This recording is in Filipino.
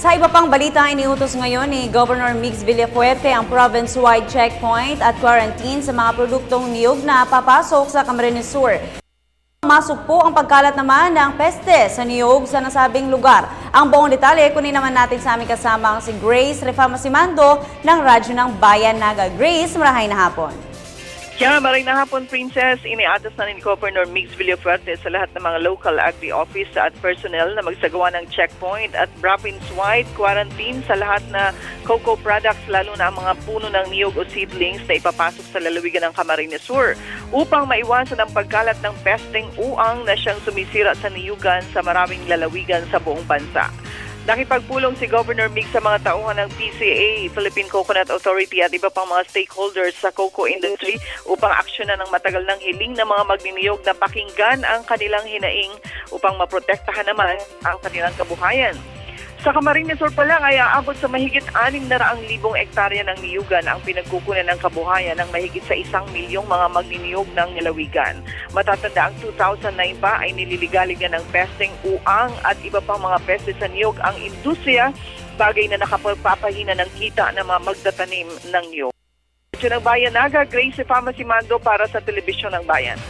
Sa iba pang balita, iniutos ngayon ni Governor Mix Villafuerte ang province-wide checkpoint at quarantine sa mga produktong niyog na papasok sa Camarines Sur. Masok po ang pagkalat naman ng peste sa niyog sa nasabing lugar. Ang buong detalye, kunin naman natin sa aming kasamang si Grace Refamasimando ng Radyo ng Bayan Naga. Grace, marahay na hapon. Maray na hapon, Princess. Iniatas na ni Governor Mix Villafuerte sa lahat ng mga local agri-office at personnel na magsagawa ng checkpoint at province-wide quarantine sa lahat na cocoa products, lalo na ang mga puno ng niyog o seedlings na ipapasok sa lalawigan ng Camarines Sur upang maiwasan ang pagkalat ng pesteng uang na siyang sumisira sa niyugan sa maraming lalawigan sa buong bansa. Nakipagpulong si Governor Mix sa mga tauhan ng PCA, Philippine Coconut Authority at iba pang mga stakeholders sa cocoa industry upang aksyonan ng matagal ng hiling ng mga magniniyog na pakinggan ang kanilang hinaing upang maprotektahan naman ang kanilang kabuhayan. Sa Camarines Sur pa lang ay aabot sa mahigit 600,000 ektarya ng niyugan ang pinagkukunan ng kabuhayan ng mahigit sa 1,000,000 mga magniniyog ng nalawigan. Matatanda ang 2009 pa ay nililigalig ng pesteng uang at iba pang mga peste sa niyog ang industriya, bagay na nakapagpapahina ng kita ng mga magtatanim ng niyog. Radyo ng Bayan Naga, Grace Refamasimando para sa Telebisyon ng Bayan.